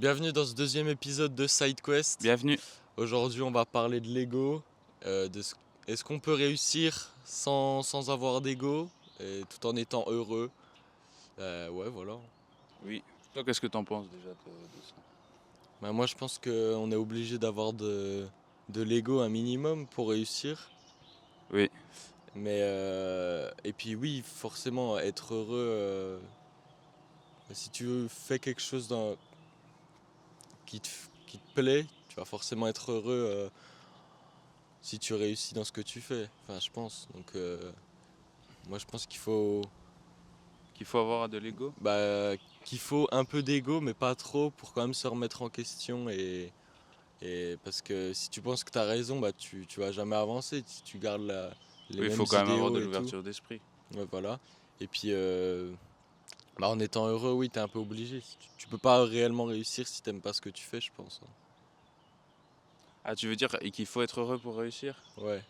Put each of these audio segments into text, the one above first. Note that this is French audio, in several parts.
Bienvenue dans ce deuxième épisode de SideQuest. Bienvenue. Aujourd'hui, on va parler de l'ego. Est-ce qu'on peut réussir sans avoir d'ego et tout en étant heureux? Ouais, voilà. Oui. Toi, qu'est-ce que t'en penses déjà de ça? Moi, je pense qu'on est obligé d'avoir de l'ego un minimum pour réussir. Oui. Et puis oui, forcément, être heureux. Si tu fais quelque chose qui te plaît, tu vas forcément être heureux. Si tu réussis dans ce que tu fais, enfin je pense. Donc moi je pense Qu'il faut avoir de l'ego? qu'il faut un peu d'ego mais pas trop pour quand même se remettre en question et parce que si tu penses que tu as raison, tu vas jamais avancer si tu gardes les Oui, il mêmes faut quand même avoir idéaux de et tout. l'ouverture d'esprit. Ouais, voilà. Et puis en étant heureux, oui, t'es un peu obligé. Tu peux pas réellement réussir si t'aimes pas ce que tu fais, je pense. Ah, tu veux dire qu'il faut être heureux pour réussir? Ouais.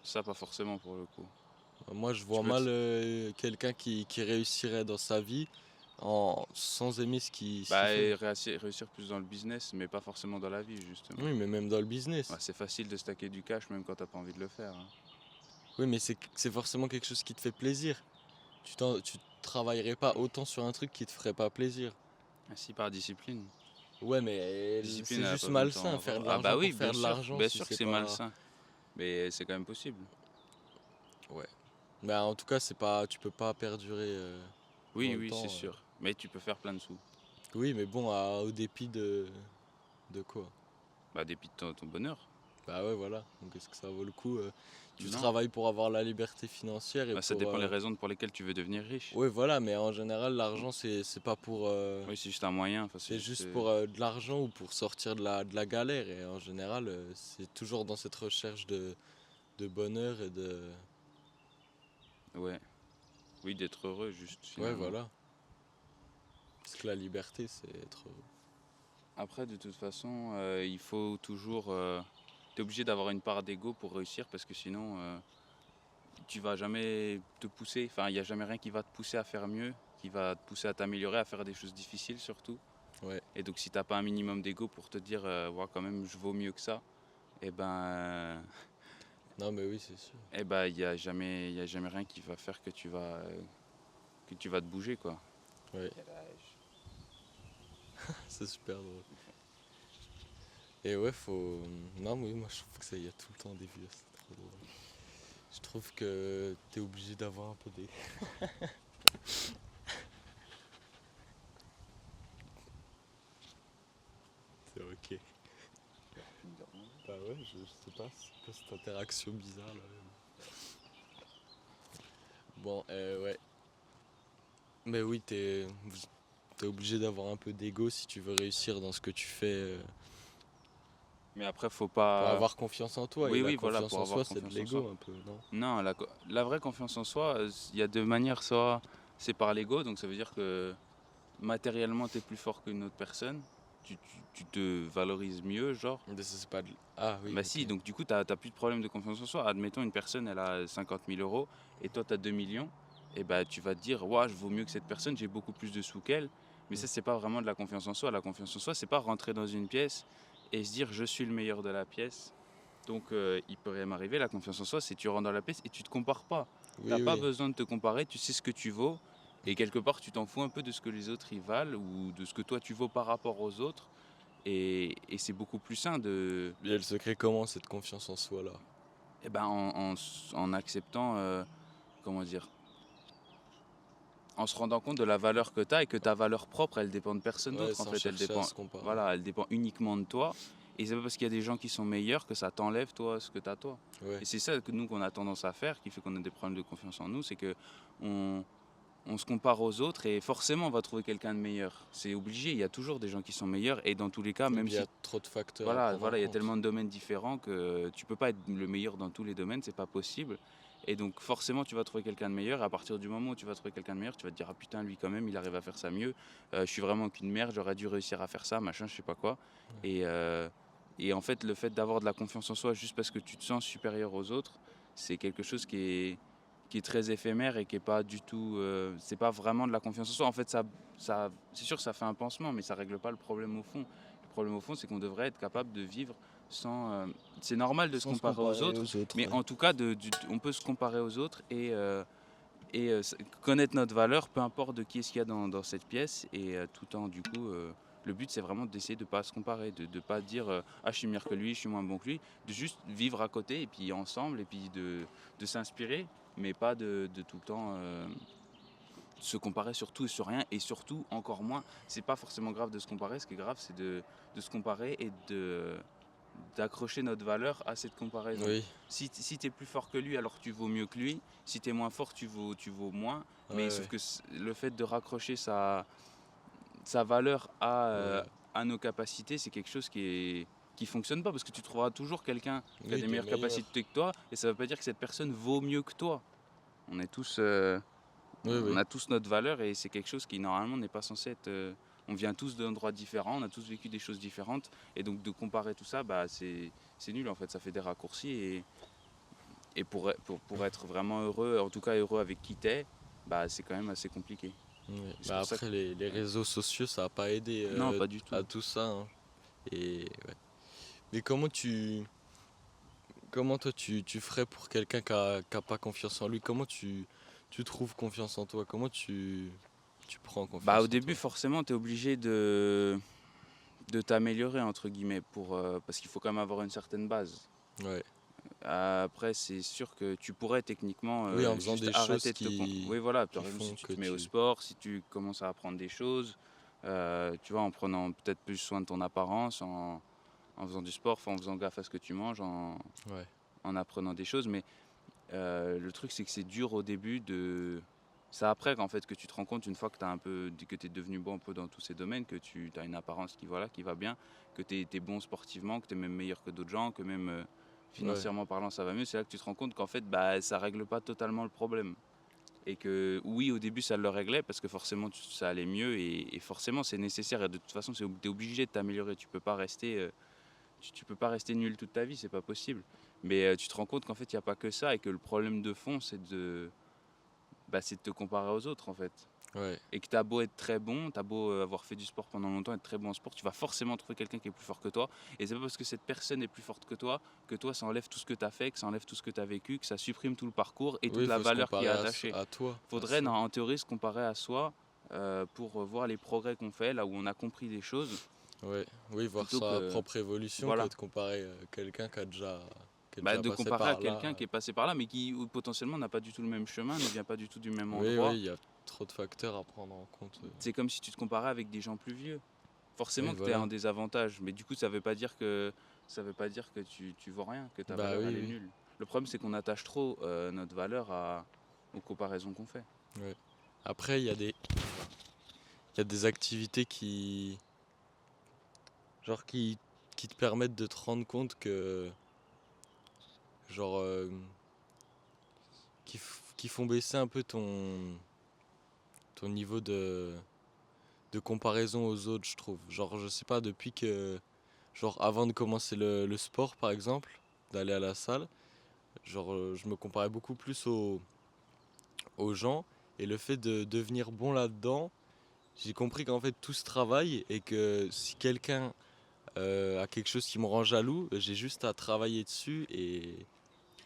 Ça, pas forcément pour le coup. Moi je Tu vois peux mal quelqu'un qui réussirait dans sa vie sans aimer ce qu'il fait. et réussir plus dans le business, mais pas forcément dans la vie, justement. Oui, mais même dans le business. Ouais, c'est facile de stacker du cash même quand t'as pas envie de le faire, hein. Oui, mais c'est forcément quelque chose qui te fait plaisir. Tu travaillerais pas autant sur un truc qui te ferait pas plaisir. Ainsi par discipline. Ouais, mais Discipline, c'est elle a juste pas besoin de malsain, temps. faire de Ah bah l'argent oui, pour faire de l'argent bien si sûr que c'est c'est pas... malsain. Mais c'est quand même possible. Ouais. Mais en tout cas, c'est pas, tu peux pas perdurer dans Oui, le oui, c'est temps. sûr. Mais tu peux faire plein de sous. Oui, mais bon, au dépit de quoi? Bah, dépit de ton bonheur. Bah ouais, voilà. Donc est-ce que ça vaut le coup tu Non. travailles pour avoir la liberté financière et Bah, ça pour... dépend les raisons pour lesquelles tu veux devenir riche. Ouais, voilà, mais en général, l'argent, c'est pas pour... Oui, c'est juste un moyen. Enfin, c'est juste pour de l'argent ou pour sortir de la galère. Et en général, c'est toujours dans cette recherche de bonheur et de... Ouais. Oui, d'être heureux, juste Ouais, finalement. voilà. Parce que la liberté, c'est être heureux. Après, de toute façon, il faut toujours. T'es obligé d'avoir une part d'ego pour réussir parce que sinon, tu vas jamais te pousser. Enfin, il n'y a jamais rien qui va te pousser à faire mieux, qui va te pousser à t'améliorer, à faire des choses difficiles surtout. Ouais. Et donc, si t'as pas un minimum d'ego pour te dire, ouais, quand même, je vaux mieux que ça, eh ben, Non, mais oui, c'est sûr. il y a jamais rien qui va faire que tu vas te bouger, quoi. Ouais. C'est super drôle. Et ouais, faut... Non, mais oui, moi, je trouve que ça y a tout le temps des vieux. C'est trop drôle. Je trouve que t'es obligé d'avoir un peu des... C'est ok. Bah ouais, je sais pas, c'est quoi cette interaction bizarre là. Bon, ouais. Mais oui, t'es obligé d'avoir un peu d'ego si tu veux réussir dans ce que tu fais. Mais après, faut Pour pas. avoir confiance en toi. Et Oui, la oui, voilà, confiance pour en avoir soi, c'est de confiance en soi. l'ego un peu, non? Non, la vraie confiance en soi, il y a deux manières. Soit c'est par l'ego, donc ça veut dire que matériellement, tu es plus fort qu'une autre personne. Tu te valorises mieux, genre. Mais ça, c'est pas de... Ah oui, Bah ok. si, donc du coup, tu n'as plus de problème de confiance en soi. Admettons, une personne, elle a 50 000 euros et toi, tu as 2 millions. Et bah, tu vas te dire, ouais, je vaux mieux que cette personne, j'ai beaucoup plus de sous qu'elle. Mais ça, c'est pas vraiment de la confiance en soi. La confiance en soi, c'est pas rentrer dans une pièce et se dire, je suis le meilleur de la pièce. Donc, il peut rien m'arriver. La confiance en soi, c'est tu rentres dans la pièce et tu te compares pas. T'as Oui, pas oui. besoin de te comparer, tu sais ce que tu vaux. Et quelque part, tu t'en fous un peu de ce que les autres y valent ou de ce que toi tu vaux par rapport aux autres. Et c'est beaucoup plus sain de, Et le secret comment, cette confiance en soi là? eh ben, en acceptant, comment dire, en se rendant compte de la valeur que tu as et que ta valeur propre, elle dépend de personne Ouais, d'autre en sans fait. Elle chercher à dépend, se comparer. voilà, elle dépend uniquement de toi. Et c'est pas parce qu'il y a des gens qui sont meilleurs que ça t'enlève toi ce que tu as toi. Ouais. Et c'est ça que nous qu'on a tendance à faire, qui fait qu'on a des problèmes de confiance en nous, c'est que on se compare aux autres et forcément on va trouver quelqu'un de meilleur. C'est obligé, il y a toujours des gens qui sont meilleurs et dans tous les cas, Et même puis il y a si trop de facteurs à voilà, prendre en voilà, il y a compte. tellement de domaines différents que tu peux pas être le meilleur dans tous les domaines, c'est pas possible. Et donc forcément tu vas trouver quelqu'un de meilleur. Et à partir du moment où tu vas trouver quelqu'un de meilleur, tu vas te dire ah putain lui quand même il arrive à faire ça mieux. Je suis vraiment qu'une merde, j'aurais dû réussir à faire ça, machin, je sais pas quoi. Et, euh, et en fait le fait d'avoir de la confiance en soi juste parce que tu te sens supérieur aux autres, c'est quelque chose qui est très éphémère et qui est pas du tout. C'est pas vraiment de la confiance en soi. En fait, c'est sûr que ça fait un pansement, mais ça règle pas le problème au fond. Le problème au fond, c'est qu'on devrait être capable de vivre sans. C'est normal de se Sans se comparer aux comparer autres, aux autres, mais ouais. en tout cas, on peut se comparer aux autres connaître notre valeur, peu importe de qui est-ce qu'il y a dans cette pièce, et tout en du coup. Le but, c'est vraiment d'essayer de ne pas se comparer, de ne pas dire ah, je suis meilleur que lui, je suis moins bon que lui, de juste vivre à côté, et puis ensemble, et puis de s'inspirer, mais pas de tout le temps se comparer sur tout et sur rien, et surtout, encore moins, c'est pas forcément grave de se comparer, ce qui est grave, c'est de se comparer et d'accrocher notre valeur à cette comparaison. Oui, Si tu es plus fort que lui, alors tu vaux mieux que lui. Si tu es moins fort, tu vaux moins. ouais, Mais sauf ouais, que le fait de raccrocher sa valeur ouais. à nos capacités, c'est quelque chose qui fonctionne pas, parce que tu trouveras toujours quelqu'un qui a Oui, des de meilleures meilleur. capacités que toi, et ça veut pas dire que cette personne vaut mieux que toi. On est tous, Oui, on oui. a tous notre valeur, et c'est quelque chose qui normalement n'est pas censé être. On vient tous d'endroits différents, on a tous vécu des choses différentes, et donc de comparer tout ça, bah c'est nul en fait, ça fait des raccourcis, et pour être vraiment heureux, en tout cas heureux avec qui t'es, bah c'est quand même assez compliqué. Ouais. Et c'est Bah pour ça que après, les réseaux sociaux, ça a pas aidé non, pas du à tout. tout ça, hein. Et ouais. Mais comment toi tu ferais pour quelqu'un qui a pas confiance en lui? Comment tu trouves confiance en toi? Comment tu prends Bah au confiance en début toi? forcément tu es obligé de t'améliorer entre guillemets parce qu'il faut quand même avoir une certaine base. Ouais. Après, c'est sûr que tu pourrais techniquement Oui, en faisant juste des choses arrêter de te... qui, Oui, voilà, par qui exemple, si font tu que te mets au tu... sport, si tu commences à apprendre des choses, tu vois, en prenant peut-être plus soin de ton apparence, en faisant du sport, enfin, en faisant gaffe à ce que tu manges, Ouais. en apprenant des choses. Mais le truc, c'est que c'est dur au début de... C'est après qu'en fait que tu te rends compte, une fois que tu es devenu bon un peu dans tous ces domaines, que tu as une apparence qui va bien, que tu es bon sportivement, que tu es même meilleur que d'autres gens, que même Ouais. financièrement parlant ça va mieux, c'est là que tu te rends compte qu'en fait bah, ça règle pas totalement le problème. Et que oui, au début ça le réglait parce que forcément ça allait mieux, et forcément c'est nécessaire, et de toute façon tu es obligé de t'améliorer, tu peux pas rester nul toute ta vie, c'est pas possible. Mais tu te rends compte qu'en fait il n'y a pas que ça, et que le problème de fond c'est de te comparer aux autres en fait. Ouais. Et que tu as beau être très bon, tu as beau avoir fait du sport pendant longtemps, être très bon en sport, tu vas forcément trouver quelqu'un qui est plus fort que toi. Et c'est pas parce que cette personne est plus forte que toi ça enlève tout ce que tu as fait, que ça enlève tout ce que tu as vécu, que ça supprime tout le parcours et Oui, toute il la faut se valeur qui est comparer attachée. à toi, à Faudrait soi. en théorie se comparer à soi pour voir les progrès qu'on fait, là où on a compris des choses, Ouais. Oui, voir plutôt sa que propre évolution que voilà. de comparer quelqu'un qui est Bah, déjà de passé comparer à par là. quelqu'un qui est passé par là, mais qui potentiellement n'a pas du tout le même chemin, ne vient pas du tout du même Oui, endroit. oui, il y a trop de facteurs à prendre en compte. C'est comme si tu te comparais avec des gens plus vieux. Oui, Forcément que tu es en voilà. désavantage, mais du coup ça veut pas dire que tu vaux rien, que ta Bah valeur oui, elle est oui. nulle. Le problème c'est qu'on attache trop notre valeur aux comparaisons qu'on fait. Ouais. Après, il y a des activités genre qui te permettent de te rendre compte que, genre, qui font baisser un peu ton niveau de comparaison aux autres, je trouve. Genre, je sais pas, depuis que, genre, avant de commencer le sport, par exemple, d'aller à la salle, genre, je me comparais beaucoup plus aux gens, et le fait de devenir bon là-dedans, j'ai compris qu'en fait tout se travaille, et que si quelqu'un a quelque chose qui me rend jaloux, j'ai juste à travailler dessus, et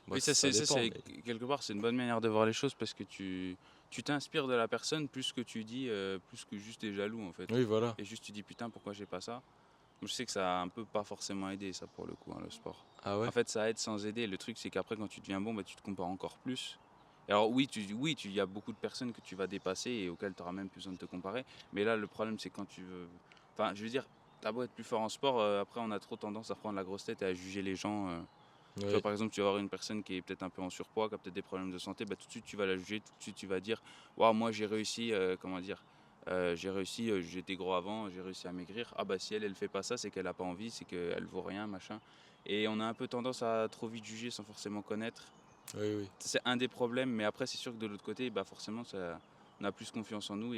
moi Oui, ça dépend, mais quelque part c'est une bonne manière de voir les choses, parce que tu t'inspires de la personne plus que tu dis, plus que juste t'es jaloux en fait. oui, voilà. Et juste tu dis putain pourquoi j'ai pas ça. Moi, je sais que ça a un peu pas forcément aidé ça pour le coup, hein, le sport. Ah En ouais? fait ça aide sans aider. Le truc c'est qu'après quand tu deviens bon, bah, tu te compares encore plus. Et alors oui, il y a beaucoup de personnes que tu vas dépasser et auxquelles tu n'auras même plus besoin de te comparer. Mais là le problème c'est quand tu veux... Enfin je veux dire, t'as beau être plus fort en sport, après on a trop tendance à prendre la grosse tête et à juger les gens. Tu vois, Ouais, par exemple, tu vas avoir une personne qui est peut-être un peu en surpoids, qui a peut-être des problèmes de santé, bah, tout de suite tu vas la juger, tout de suite tu vas dire, waouh, moi j'ai réussi, comment dire, j'ai réussi, j'étais gros avant, j'ai réussi à maigrir. Ah bah si elle fait pas ça, c'est qu'elle a pas envie, c'est qu'elle vaut rien, machin. Et on a un peu tendance à trop vite juger sans forcément connaître. oui, oui. C'est un des problèmes, mais après c'est sûr que de l'autre côté, bah forcément on a plus confiance en nous,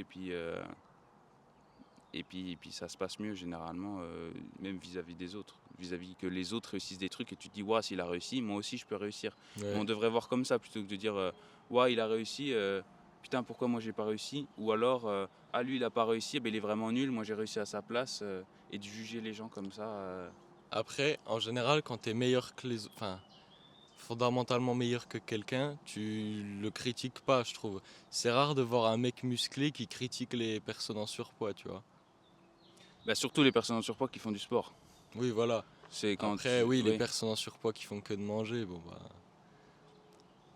et puis ça se passe mieux généralement, même vis-à-vis des autres. Vis-à-vis que les autres réussissent des trucs et tu te dis: «Waouh, s'il a réussi, moi aussi je peux réussir». Et Ouais. on devrait voir comme ça plutôt que de dire, «Waouh, il a réussi, putain pourquoi moi j'ai pas réussi?» ou alors, «Ah lui il a pas réussi, ben il est vraiment nul, moi j'ai réussi à sa place», et de juger les gens comme ça, Après, en général, quand t'es meilleur que les autres, enfin, fondamentalement meilleur que quelqu'un, tu le critiques pas, je trouve. C'est rare de voir un mec musclé qui critique les personnes en surpoids, tu vois. bah, surtout les personnes en surpoids qui font du sport. Oui, voilà. C'est quand Après, tu oui, les oui, personnes en surpoids qui font que de manger, bon bah,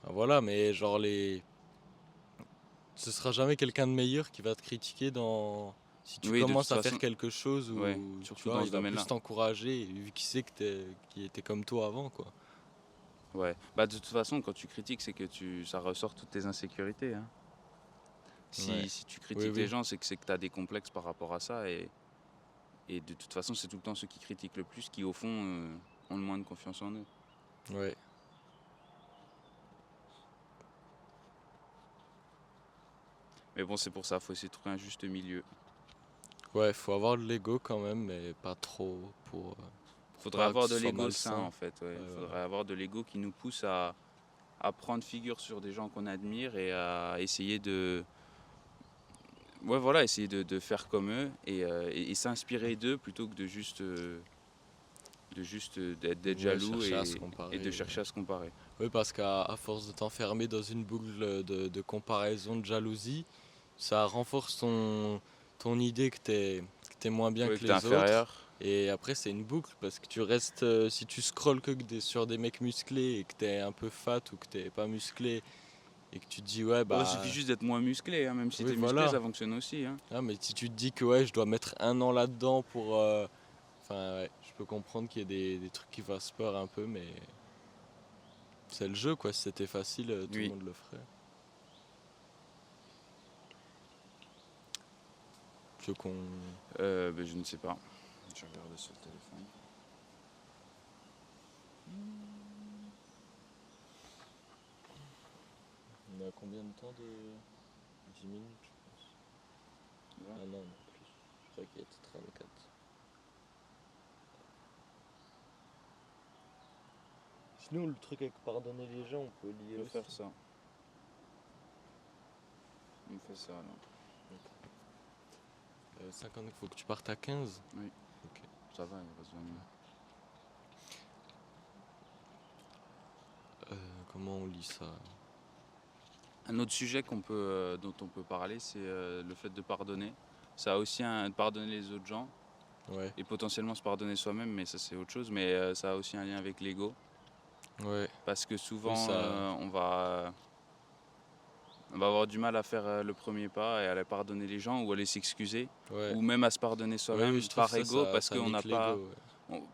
voilà, mais genre ce sera jamais quelqu'un de meilleur qui va te critiquer dans. Si tu oui de toute commences à faire façon, quelque chose ouais, où, tu surtout vois, dans il ce va plus domaine-là. t'encourager, vu qu'il sait qu'il était comme toi avant, quoi. Ouais, bah, de toute façon quand tu critiques, c'est que ça ressort toutes tes insécurités, hein. Ouais. Si tu Oui, critiques les oui. gens, c'est que tu as des complexes par rapport à ça et de toute façon, c'est tout le temps ceux qui critiquent le plus qui, au fond, ont le moins de confiance en eux. Ouais. Mais bon, c'est pour ça, faut essayer de trouver un juste milieu. Ouais, faut avoir de l'ego quand même, mais pas trop pour Faudrait pas que avoir ce de soit l'ego sain, malsain. en fait, ouais. Ouais, voilà. Faudrait avoir de l'ego qui nous pousse à prendre figure sur des gens qu'on admire et à essayer de ouais, voilà, essayer de faire comme eux et s'inspirer d'eux plutôt que de juste d'être Ouais, jaloux chercher à se et de comparer. chercher à se comparer. Oui, parce qu'à force de t'enfermer dans une boucle de comparaison, de jalousie, ça renforce ton idée que t'es moins bien Oui, que que t'es les autres. inférieur. Et après, c'est une boucle parce que tu restes, si tu scrolles que sur des mecs musclés et que t'es un peu fat ou que t'es pas musclé et que tu te dis, ouais, Oh, il suffit bah, juste d'être moins musclé, hein, même si oui, t'es musclé, voilà. ça fonctionne aussi, hein. Ah, mais si tu te dis que ouais, je dois mettre un an là-dedans pour. Enfin, ouais, je peux comprendre qu'il y ait des trucs qui fassent peur un peu, mais c'est le jeu quoi. Si c'était facile, tout le Oui, monde le ferait. Tu veux qu'on. ben, je ne sais pas. Je regarde sur le téléphone. On a combien de temps de. 10 minutes, je pense. Là. Ah non, plus. Je crois qu'il était 34. Sinon, le truc avec pardonner les gens, on peut lier On peut aussi. faire ça. On fait ça alors. 50, faut que tu partes à 15. Oui. Ok. Ça va, il reste 20 minutes. Comment on lit ça? Un autre sujet dont on peut parler, c'est le fait de pardonner. Ça a aussi de pardonner les autres gens Ouais, et potentiellement se pardonner soi-même, mais ça c'est autre chose. Mais ça a aussi un lien avec l'ego. ouais. Parce que Oui, souvent, ça. on va avoir du mal à faire le premier pas et à aller pardonner les gens ou à aller s'excuser Ouais. ou même à se pardonner Oui, oui, soi-même je trouve par ça, ego ça, parce ça qu'on n'a nique pas. l'ego.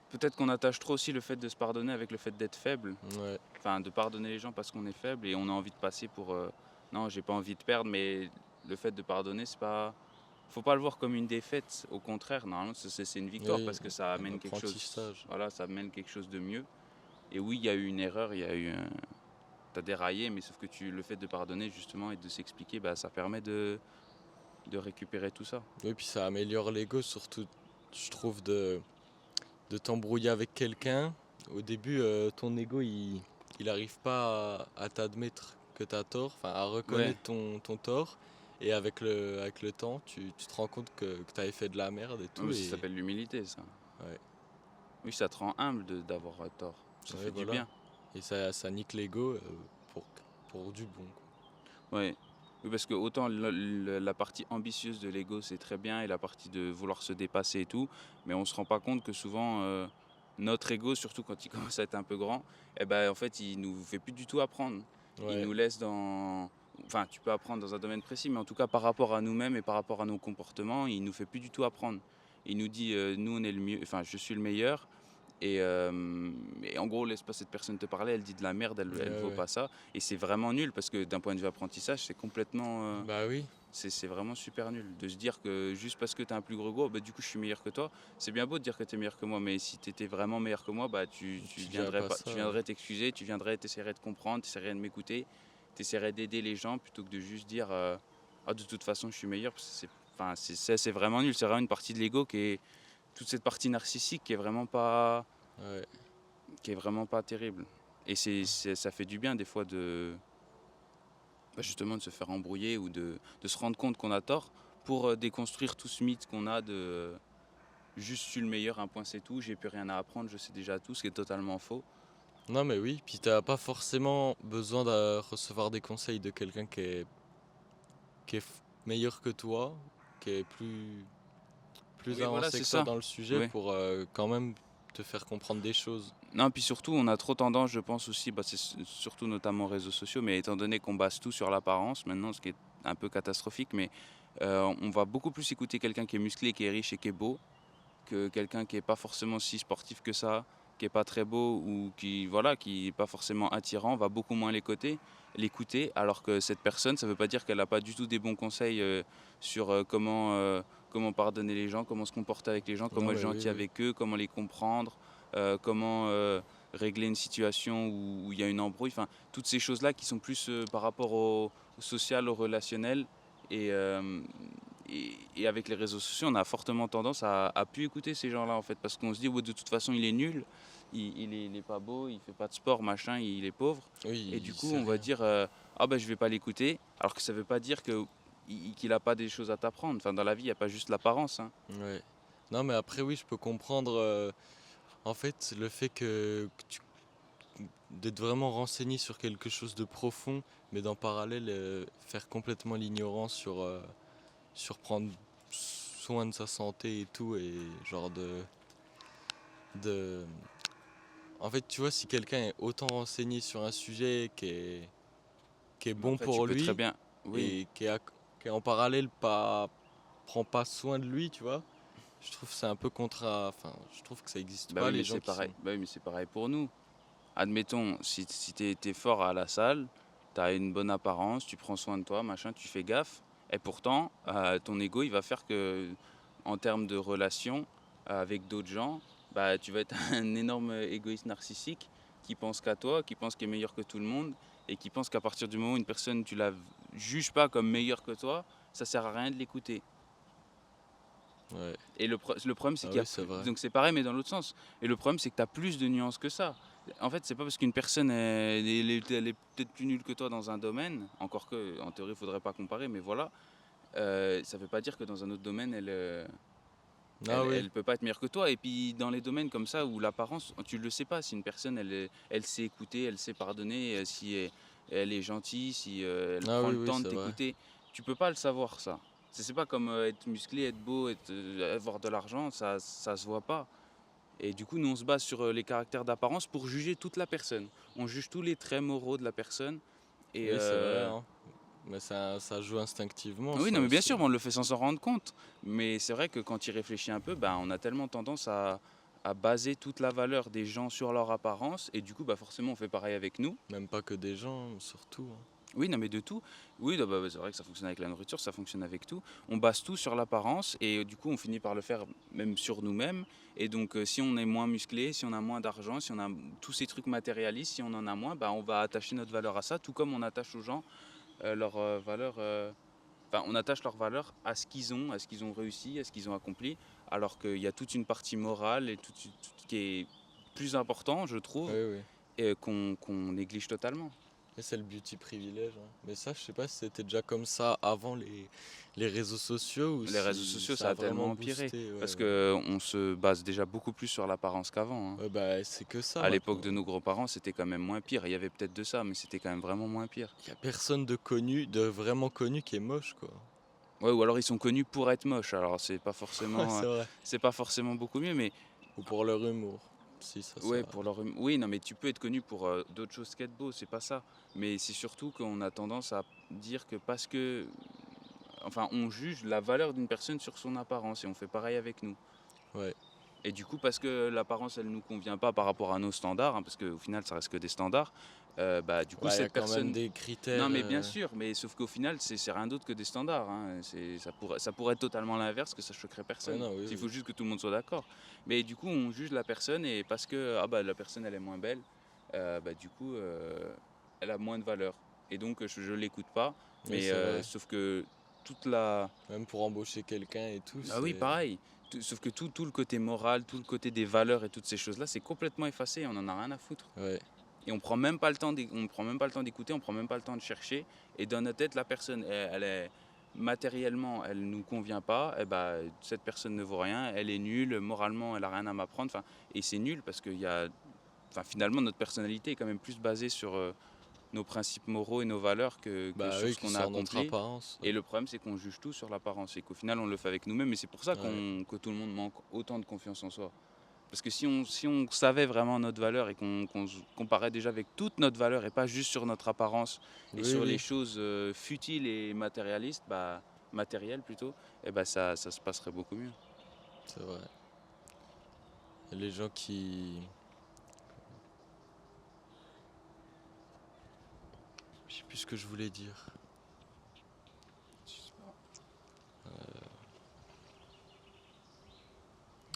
Peut-être qu'on attache trop aussi le fait de se pardonner avec le fait d'être faible. Ouais. Ouais. Enfin, de pardonner les gens parce qu'on est faible et on a envie de passer pour non, j'ai pas envie de perdre, mais le fait de pardonner, c'est pas. Faut pas le voir comme une défaite. Au contraire, normalement, c'est une victoire Oui, parce que ça un amène quelque chose. apprentissage. Voilà, ça amène quelque chose de mieux. Et oui, il y a eu une erreur, il y a eu t'as déraillé, mais sauf que le fait de pardonner justement et de s'expliquer, bah, ça permet de récupérer tout ça. Oui, puis ça améliore l'ego, surtout, je trouve, de t'embrouiller avec quelqu'un. Au début, ton ego, il arrive pas à t'admettre que t'as tort, enfin, à Ouais, reconnaître ton tort. Et avec le temps, tu te rends compte que t'avais fait de la merde et ouais, tout. mais ça Et s'appelle l'humilité, ça. ouais, Oui, ça te rend humble d'avoir tort. Ça ouais, fait du voilà. bien. Et ça nique l'ego pour, pour du bon, Ouais. Oui, parce que autant la partie ambitieuse de l'ego, c'est très bien, et la partie de vouloir se dépasser et tout, mais on se rend pas compte que souvent, notre ego, surtout quand il commence à être un peu grand, eh ben, en fait, il nous fait plus du tout apprendre. quoi. Il Ouais, nous laisse dans. Enfin, tu peux apprendre dans un domaine précis, mais en tout cas, par rapport à nous-mêmes et par rapport à nos comportements, il nous fait plus du tout apprendre. Il nous dit, nous, on est le mieux, enfin, je suis le meilleur, et en gros, laisse pas cette personne te parler, elle dit de la merde, ouais, elle vaut ouais. pas ça. Et c'est vraiment nul parce que d'un point de vue apprentissage, c'est complètement. Bah oui, C'est vraiment super nul. De se dire que juste parce que tu as un plus gros go, bah, du coup je suis meilleur que toi. C'est bien beau de dire que tu es meilleur que moi, mais si tu étais vraiment meilleur que moi, bah, tu tu diras viendrais pas pas, ça. tu Ouais. viendrais t'excuser, t'essaierais de comprendre, t'essaierais de m'écouter, t'essaierais d'aider les gens plutôt que de juste dire ah, de toute façon je suis meilleur. Parce que enfin, c'est vraiment nul. C'est vraiment une partie de l'ego qui est toute cette partie narcissique Ouais. qui est vraiment pas terrible. Et ça fait du bien des fois de bah, justement de se faire embrouiller ou de se rendre compte qu'on a tort pour déconstruire tout ce mythe qu'on a de juste je suis le meilleur, un point c'est tout, j'ai plus rien à apprendre, je sais déjà tout, ce qui est totalement faux. Non, mais oui, puis t'as pas forcément besoin de recevoir des conseils de quelqu'un qui est meilleur que toi, qui est plus Oui, voilà, avancé c'est que toi ça. dans le sujet Oui. pour quand même te faire comprendre des choses. Non, puis surtout, on a trop tendance, je pense aussi, bah, surtout notamment aux réseaux sociaux, mais étant donné qu'on base tout sur l'apparence maintenant, ce qui est un peu catastrophique, mais on va beaucoup plus écouter quelqu'un qui est musclé, qui est riche et qui est beau, que quelqu'un qui est pas forcément si sportif que ça, qui est pas très beau ou qui voilà, qui est pas forcément attirant, on va beaucoup moins l'écouter, alors que cette personne, ça veut pas dire qu'elle a pas du tout des bons conseils sur comment pardonner les gens, comment se comporter avec les gens, comment Non, être mais oui, gentil oui. avec eux, comment les comprendre, comment régler une situation où il y a une embrouille, enfin toutes ces choses-là qui sont plus par rapport au social, au relationnel et, euh, et avec les réseaux sociaux, on a fortement tendance à plus écouter ces gens-là en fait, parce qu'on se dit ouais, de toute façon il est nul, il est pas beau, il fait pas de sport, machin, il est pauvre, et Oui, du il coup sait on va rien. dire ah ben je vais pas l'écouter, alors que ça veut pas dire que qu'il a pas des choses à t'apprendre. Enfin dans la vie il n'y a pas juste l'apparence, hein. Ouais. Non, mais après, oui, je peux comprendre en fait le fait d'être vraiment renseigné sur quelque chose de profond, mais d'en parallèle faire complètement l'ignorance sur prendre soin de sa santé et tout, et genre de... En fait, tu vois, si quelqu'un est autant renseigné sur un sujet qui est Mais bon après tu pour peux très lui, bien, oui. et qui est en parallèle prend pas soin de lui, tu vois, je trouve que c'est un peu enfin, je trouve que ça existe Bah pas, oui les mais gens c'est qui pareil, sont... bah oui mais c'est pareil pour nous. Admettons, si t'es fort à la salle, t'as une bonne apparence, tu prends soin de toi, machin, tu fais gaffe, et pourtant, ton ego, il va faire que, en termes de relations avec d'autres gens, bah, tu vas être un énorme égoïste narcissique qui pense qu'à toi, qui pense qu'il est meilleur que tout le monde, et qui pense qu'à partir du moment où une personne, tu la juges pas comme meilleure que toi, ça sert à rien de l'écouter. Ouais. Et le problème, c'est Ah qu'il y a oui, c'est plus. vrai. Donc c'est pareil, mais dans l'autre sens. Et le problème, c'est que tu as plus de nuances que ça. En fait, c'est pas parce qu'une personne elle est peut-être plus nulle que toi dans un domaine, encore que en théorie, il faudrait pas comparer, mais voilà. Ça veut pas dire que dans un autre domaine, Ah oui. elle peut pas être meilleure que toi. Et puis dans les domaines comme ça où l'apparence, tu le sais pas si une personne elle sait écouter, elle sait pardonner, si elle est gentille, si elle Ah prend oui, le oui, temps de c'est vrai. t'écouter, tu peux pas le savoir ça. C'est pas comme être musclé, être beau, avoir de l'argent, ça se voit pas. Et du coup, nous on se base sur les caractères d'apparence pour juger toute la personne. On juge tous les traits moraux de la personne. Et Oui, c'est vrai, hein. Mais ça joue instinctivement, oui, ça non, mais bien aussi, sûr, hein. on le fait sans s'en rendre compte. Mais c'est vrai que quand il réfléchit un peu, ben, on a tellement tendance à baser toute la valeur des gens sur leur apparence. Et du coup, bah, forcément, on fait pareil avec nous. Même pas que des gens, surtout, hein. Oui, non, mais de tout. Oui, bah, c'est vrai que ça fonctionne avec la nourriture, ça fonctionne avec tout. On base tout sur l'apparence et du coup, on finit par le faire même sur nous-mêmes. Et donc, si on est moins musclé, si on a moins d'argent, si on a tous ces trucs matérialistes, si on en a moins, bah, on va attacher notre valeur à ça, tout comme on attache aux gens leur valeur. Enfin, on attache leur valeur à ce qu'ils ont, à ce qu'ils ont réussi, à ce qu'ils ont accompli, alors qu'il y a toute une partie morale et tout qui est plus important, je trouve, Oui, oui. et qu'on néglige totalement. Et c'est le beauty privilège, hein. Mais ça, je sais pas si c'était déjà comme ça avant les réseaux sociaux ou Les réseaux si sociaux, ça ça a a tellement vraiment empiré, boosté. Ouais, parce ouais. qu'on se base déjà beaucoup plus sur l'apparence qu'avant, hein. Ouais, bah, c'est que ça À l'époque maintenant. de nos grands-parents, c'était quand même moins pire. Il y avait peut-être de ça, mais c'était quand même vraiment moins pire. Il y a personne de vraiment connu qui est moche, quoi. Ouais, ou alors ils sont connus pour être moches. Alors Ouais, c'est vrai. c'est pas forcément beaucoup mieux, mais Ou pour leur humour. Si, ça ouais, arrive. oui, non, mais tu peux être connu pour d'autres choses qu'être beau, c'est pas ça. Mais c'est surtout qu'on a tendance à dire que parce que, enfin, on juge la valeur d'une personne sur son apparence et on fait pareil avec nous. Ouais. Et du coup, parce que l'apparence, elle nous convient pas par rapport à nos standards, hein, parce qu'au final, ça reste que des standards, bah, du coup, Ouais, il y a cette quand même personne. des Non, critères. mais bien sûr, mais sauf qu'au final, c'est rien d'autre que des standards, hein. Ça pourrait être totalement l'inverse, que ça choquerait Ouais, personne. non, oui, Il faut oui. juste que tout le monde soit d'accord. Mais du coup, on juge la personne et parce que ah bah, la personne, elle est moins belle, bah, du coup, elle a moins de valeur. Et donc, je l'écoute pas. Oui, Mais c'est vrai. sauf que toute la... Même pour embaucher quelqu'un et tout, Ah oui, c'est... pareil. Sauf que tout le côté moral, tout le côté des valeurs et toutes ces choses-là, c'est complètement effacé. On en a rien à foutre. Ouais, Et on prend même pas le temps on prend même pas le temps d'écouter, on prend même pas le temps de chercher. Et dans notre tête, la personne, elle est matériellement, elle nous convient pas. Et bah, cette personne ne vaut rien, elle est nulle, moralement, elle a rien à m'apprendre. Enfin, et c'est nul parce qu'il y a, enfin, finalement, notre personnalité est quand même plus basée sur nos principes moraux et nos valeurs que bah sur oui, ce que qu'on a sur notre accompli. apparence. Et le problème, c'est qu'on juge tout sur l'apparence et qu'au final, on le fait avec nous-mêmes. Et c'est pour ça Ouais, que tout le monde manque autant de confiance en soi. Parce que si on savait vraiment notre valeur et qu'on se comparait déjà avec toute notre valeur et pas juste sur notre apparence et oui, sur les oui, choses futiles et matérialistes, bah, matérielles plutôt, et bah ça se passerait beaucoup mieux. c'est vrai. Et les gens qui... Je sais plus ce que je voulais dire.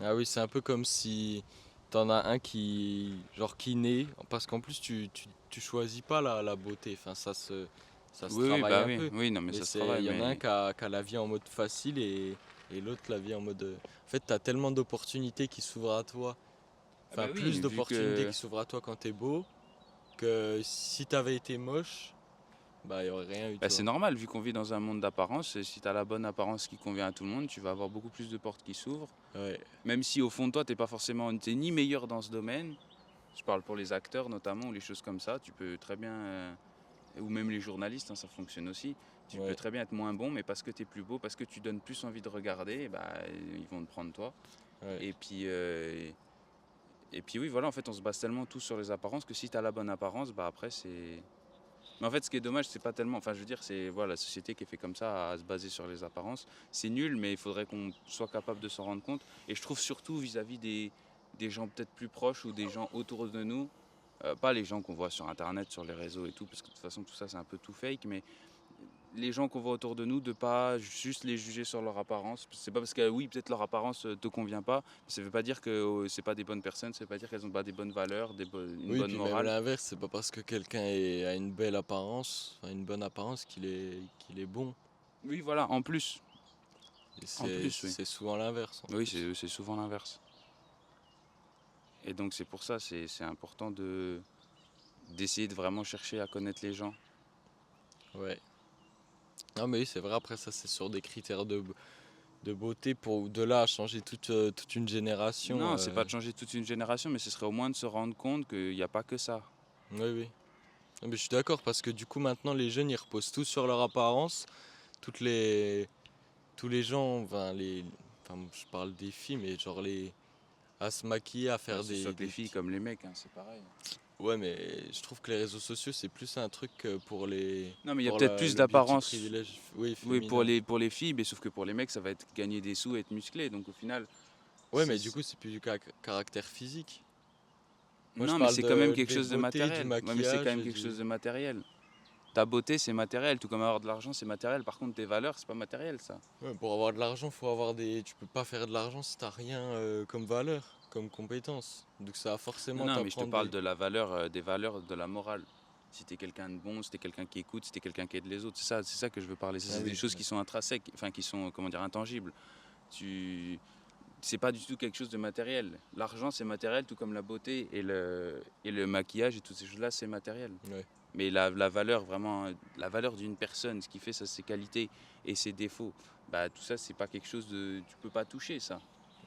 Ah oui, c'est un peu comme si t'en as un qui, genre, qui naît, parce qu'en plus tu choisis pas la beauté, enfin ça se Oui, oui, travaille bah un oui, peu, oui, non, mais mais ça se c'est, travaille, il y en a un mais qui a la vie en mode facile et l'autre la vie en mode, en fait t'as tellement d'opportunités qui s'ouvrent à toi, ah bah enfin oui, plus vu d'opportunités que qui s'ouvrent à toi quand t'es beau, que si t'avais été moche, bah il y aurait rien eu, bah, tu c'est vois. normal, vu qu'on vit dans un monde d'apparence, si tu as la bonne apparence qui convient à tout le monde, tu vas avoir beaucoup plus de portes qui s'ouvrent. Ouais, Même si au fond de toi, t'es ni meilleur dans ce domaine, je parle pour les acteurs notamment ou les choses comme ça, tu peux très bien ou même les journalistes, hein, ça fonctionne aussi. Tu peux ouais, très bien être moins bon, mais parce que tu es plus beau, parce que tu donnes plus envie de regarder, bah, ils vont te prendre toi. ouais, Et puis, oui, voilà, en fait, on se base tellement tous sur les apparences que si tu as la bonne apparence, bah après, c'est. Mais en fait, ce qui est dommage, c'est pas tellement. Enfin, je veux dire, c'est voilà, la société qui est fait comme ça, à se baser sur les apparences. C'est nul, mais il faudrait qu'on soit capable de s'en rendre compte. Et je trouve surtout vis-à-vis des gens peut-être plus proches ou des gens autour de nous, pas les gens qu'on voit sur Internet, sur les réseaux et tout, parce que de toute façon, tout ça, c'est un peu tout fake, mais les gens qu'on voit autour de nous, de pas juste les juger sur leur apparence. C'est pas parce que oui, peut-être leur apparence te convient pas, mais ça veut pas dire que c'est pas des bonnes personnes, ça veut pas dire qu'elles ont pas des bonnes valeurs, une oui, bonne puis même morale. l'inverse, c'est pas parce que quelqu'un a une belle apparence, enfin, une bonne apparence qu'il est bon. Oui, voilà, en plus. Et En plus, oui. c'est souvent l'inverse en Oui, plus. c'est souvent l'inverse. Et donc c'est pour ça, c'est important d'essayer de vraiment chercher à connaître les gens. Ouais. Non mais oui, c'est vrai, après ça c'est sur des critères de beauté pour de là à changer toute une génération. Non, c'est pas de changer toute une génération, mais ce serait au moins de se rendre compte qu'il n'y a pas que ça. Oui, oui. Non, mais je suis d'accord parce que du coup maintenant les jeunes ils reposent tous sur leur apparence. Toutes les, tous les gens, enfin je parle des filles, mais genre à se maquiller, à Bah, faire ce soit que les des filles petits. comme les mecs, hein, c'est pareil. Ouais, mais je trouve que les réseaux sociaux c'est plus un truc pour Non, mais il y a pour peut-être plus le beauty d'apparence. privilège, oui, Oui, féminin. pour les filles, mais sauf que pour les mecs, ça va être gagner des sous et être musclé. Donc au final, Ouais, mais c'est... du coup c'est plus du caractère physique. Moi je Non, mais parle c'est quand même de quelque des chose de beautés, du matériel. Ouais, mais c'est quand maquillage, même quelque chose de matériel. Ta beauté, c'est matériel, tout comme avoir de l'argent, c'est matériel. Par contre, tes valeurs, c'est pas matériel, ça. Ouais, pour avoir de l'argent, faut avoir des. Tu peux pas faire de l'argent si t'as rien comme valeur, comme compétence. Donc ça va Non, forcément non, mais je te t'apprendre parle des. de la valeur, des valeurs de la morale. Si t'es quelqu'un de bon, si t'es quelqu'un qui écoute, si t'es quelqu'un qui aide les autres, c'est ça que je veux parler. Ah C'est des oui, choses ouais. qui sont intrinsèques, enfin qui sont, comment dire, intangibles. Tu, c'est pas du tout quelque chose de matériel. L'argent, c'est matériel, tout comme la beauté et le maquillage et toutes ces choses-là, c'est matériel. Ouais. Mais la valeur, vraiment, la valeur d'une personne, ce qui fait ça, ses qualités et ses défauts, bah tout ça, c'est pas quelque chose de, tu peux pas toucher ça.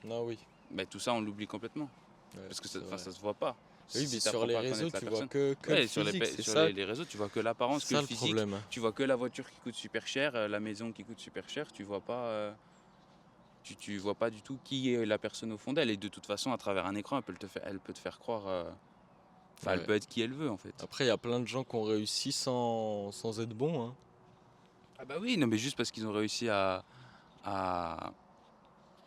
Non, oui, Mais tout ça, on l'oublie complètement. ouais, Parce que ça, c'est enfin, vrai. ça se voit pas. Oui, Si mais tu sur n'apprends les pas à réseaux, connaître la tu vois personne. que le Ouais, physique, c'est sur ça, les réseaux, tu vois que l'apparence, c'est que ça le le physique, problème. tu vois que la voiture qui coûte super cher, la maison qui coûte super cher, tu vois pas, tu vois pas du tout qui est la personne au fond d'elle. Et de toute façon, à travers un écran, elle peut te faire croire. Enfin, elle Ouais. peut être qui elle veut en fait. Après, il y a plein de gens qui ont réussi sans être bons, hein. Ah bah oui, non, mais juste parce qu'ils ont réussi à, à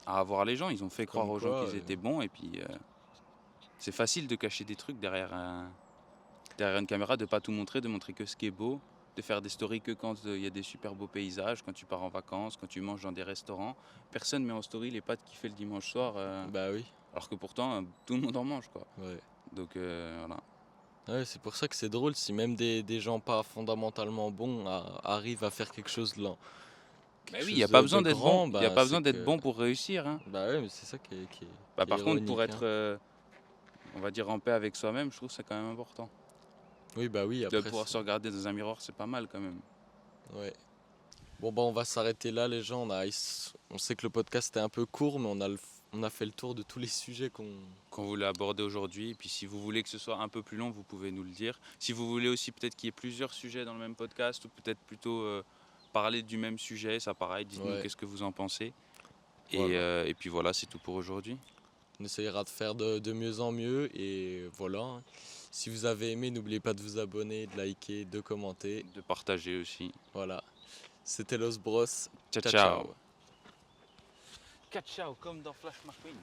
avoir les gens, ils ont fait croire Comme aux gens quoi, qu'ils étaient bons. Et puis, c'est facile de cacher des trucs derrière une caméra, de pas tout montrer, de montrer que ce qui est beau, de faire des stories que quand il y a des super beaux paysages, quand tu pars en vacances, quand tu manges dans des restaurants. Personne met en story les pâtes qu'il fait le dimanche soir, bah oui, alors que pourtant tout le monde en mange quoi. ouais. Donc voilà. Ouais, c'est pour ça que c'est drôle si même des gens pas fondamentalement bons arrivent à faire quelque chose Bah quelque oui, il chose n'y a pas de besoin d'être bon. grand, Il n'y a bah pas c'est besoin d'être que. bon pour réussir, hein. Bah ouais, mais c'est ça Bah, qui est par contre, pour ironique, être, hein. on va dire, en paix avec soi-même, je trouve que c'est quand même important. Oui, bah oui, De après, pouvoir se regarder dans un miroir, c'est pas mal quand même. ouais. Bon, bah on va s'arrêter là, les gens. On sait que le podcast est un peu court, mais on a fait le tour de tous les sujets Qu'on voulait aborder aujourd'hui. Et puis si vous voulez que ce soit un peu plus long, vous pouvez nous le dire. Si vous voulez aussi peut-être qu'il y ait plusieurs sujets dans le même podcast ou peut-être plutôt parler du même sujet, ça pareil, dites-nous Ouais, qu'est-ce que vous en pensez. voilà. Et puis voilà, c'est tout pour aujourd'hui. On essayera de faire de mieux en mieux, et voilà, hein. Si vous avez aimé, n'oubliez pas de vous abonner, de liker, de commenter. De partager aussi. Voilà. C'était Los Bros. Ciao Ciao, ciao. ciao. Ciao ciao comme dans Flash McQueen.